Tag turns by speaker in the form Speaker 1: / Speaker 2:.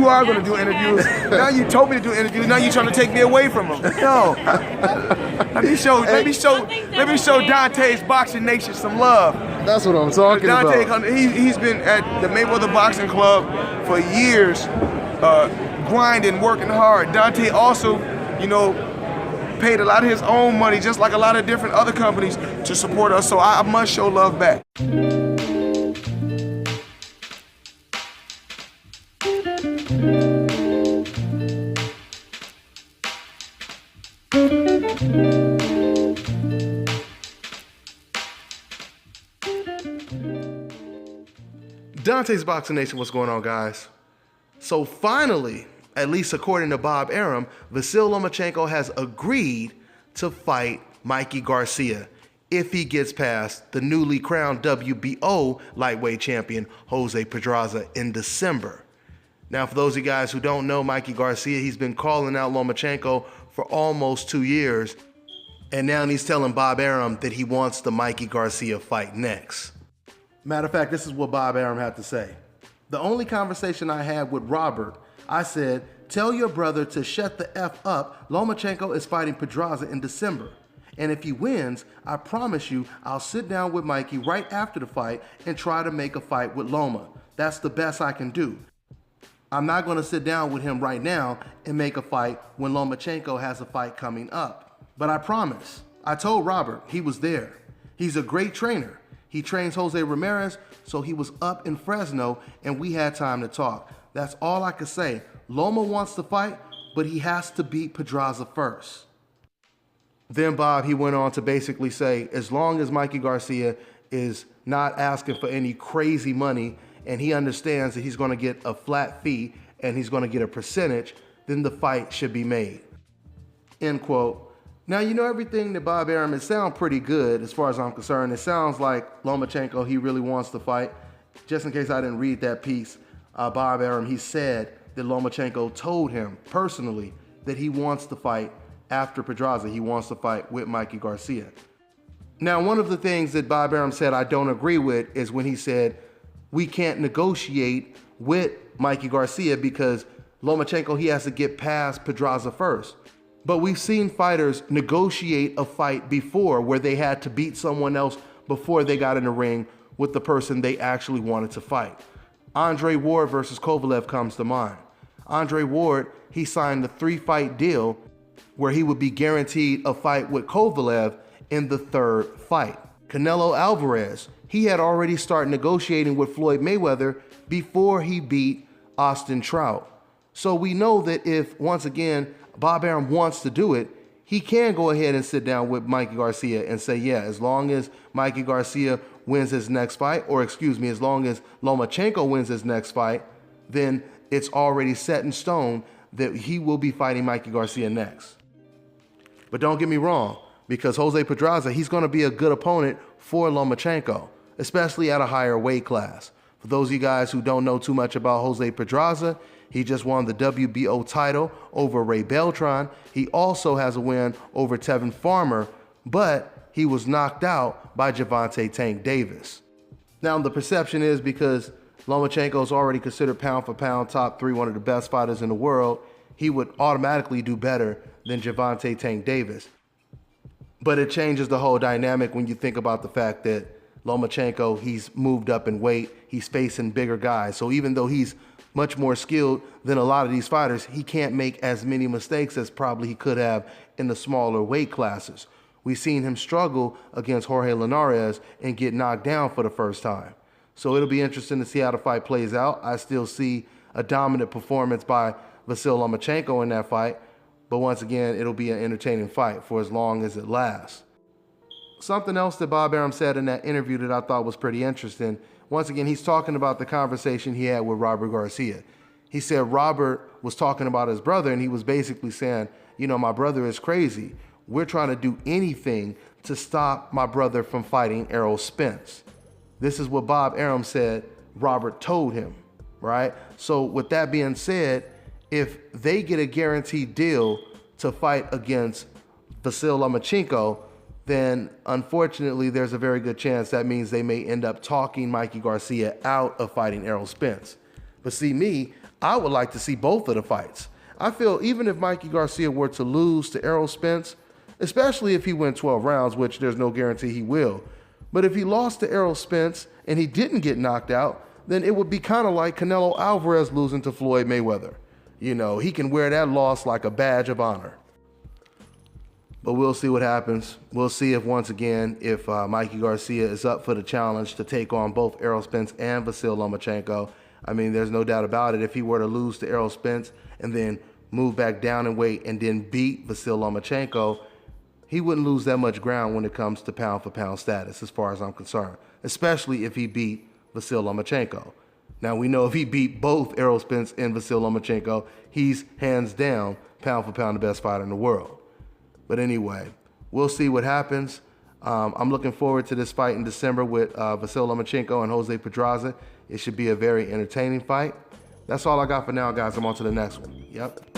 Speaker 1: you are going to do interviews. Now you told me to do interviews. Now you trying to take me away from him. No. Let me show Dante's Boxing Nation some love.
Speaker 2: That's what I'm talking about.
Speaker 1: He's been at the Mayweather Boxing Club for years, grinding, working hard. Dante also, you know, paid a lot of his own money, just like a lot of different other companies, to support us. So I must show love back.
Speaker 2: Dante's Boxing Nation, what's going on, guys? So finally, at least according to Bob Arum, Vasyl Lomachenko has agreed to fight Mikey Garcia if he gets past the newly crowned WBO lightweight champion, Jose Pedraza, in December. Now, for those of you guys who don't know Mikey Garcia, he's been calling out Lomachenko for almost 2 years, and now he's telling Bob Arum that he wants the Mikey Garcia fight next. Matter of fact, this is what Bob Arum had to say. The only conversation I had with Robert, I said, tell your brother to shut the F up. Lomachenko is fighting Pedraza in December. And if he wins, I promise you, I'll sit down with Mikey right after the fight and try to make a fight with Loma. That's the best I can do. I'm not going to sit down with him right now and make a fight when Lomachenko has a fight coming up. But I promise. I told Robert he was there. He's a great trainer. He trains Jose Ramirez, so he was up in Fresno and we had time to talk. That's all I could say. Loma wants to fight, but he has to beat Pedraza first. Then Bob, he went on to basically say, as long as Mikey Garcia is not asking for any crazy money and he understands that he's going to get a flat fee and he's going to get a percentage, then the fight should be made. End quote. Now, you know, everything that Bob Arum, it sounds pretty good as far as I'm concerned. It sounds like Lomachenko, he really wants to fight. Just in case I didn't read that piece, Bob Arum, he said that Lomachenko told him personally that he wants to fight after Pedraza. He wants to fight with Mikey Garcia. Now, one of the things that Bob Arum said I don't agree with is when he said we can't negotiate with Mikey Garcia because Lomachenko, he has to get past Pedraza first. But we've seen fighters negotiate a fight before where they had to beat someone else before they got in the ring with the person they actually wanted to fight. Andre Ward versus Kovalev comes to mind. Andre Ward, he signed a 3-fight deal where he would be guaranteed a fight with Kovalev in the 3rd fight. Canelo Alvarez, he had already started negotiating with Floyd Mayweather before he beat Austin Trout. So we know that if, once again, Bob Arum wants to do it, he can go ahead and sit down with Mikey Garcia and say, yeah, as long as Mikey Garcia wins his next fight, or excuse me, as long as Lomachenko wins his next fight, then it's already set in stone that he will be fighting Mikey Garcia next. But don't get me wrong, because Jose Pedraza, he's going to be a good opponent for Lomachenko, especially at a higher weight class. For those of you guys who don't know too much about Jose Pedraza, he just won the WBO title over Ray Beltran. He also has a win over Tevin Farmer, but he was knocked out by Gervonta Tank Davis. Now, the perception is because Lomachenko is already considered pound for pound top 3, one of the best fighters in the world, he would automatically do better than Gervonta Tank Davis. But it changes the whole dynamic when you think about the fact that Lomachenko, he's moved up in weight, he's facing bigger guys. So even though he's much more skilled than a lot of these fighters, he can't make as many mistakes as probably he could have in the smaller weight classes. We've seen him struggle against Jorge Linares and get knocked down for the first time. So it'll be interesting to see how the fight plays out. I still see a dominant performance by Vasyl Lomachenko in that fight, but once again, it'll be an entertaining fight for as long as it lasts. Something else that Bob Arum said in that interview that I thought was pretty interesting, once again, he's talking about the conversation he had with Robert Garcia. He said Robert was talking about his brother, and he was basically saying, you know, my brother is crazy. We're trying to do anything to stop my brother from fighting Errol Spence. This is what Bob Arum said Robert told him, right? So with that being said, if they get a guaranteed deal to fight against Vasyl Lomachenko, then unfortunately there's a very good chance that means they may end up talking Mikey Garcia out of fighting Errol Spence. But see me, I would like to see both of the fights. I feel even if Mikey Garcia were to lose to Errol Spence, especially if he went 12 rounds, which there's no guarantee he will, but if he lost to Errol Spence and he didn't get knocked out, then it would be kind of like Canelo Alvarez losing to Floyd Mayweather. You know, he can wear that loss like a badge of honor. But we'll see what happens. We'll see if once again, if Mikey Garcia is up for the challenge to take on both Errol Spence and Vasyl Lomachenko. I mean, there's no doubt about it. If he were to lose to Errol Spence and then move back down in weight and then beat Vasyl Lomachenko, he wouldn't lose that much ground when it comes to pound-for-pound status, as far as I'm concerned, especially if he beat Vasyl Lomachenko. Now, we know if he beat both Errol Spence and Vasyl Lomachenko, he's hands down pound-for-pound the best fighter in the world. But anyway, we'll see what happens. I'm looking forward to this fight in December with Vasyl Lomachenko and Jose Pedraza. It should be a very entertaining fight. That's all I got for now, guys. I'm on to the next one. Yep.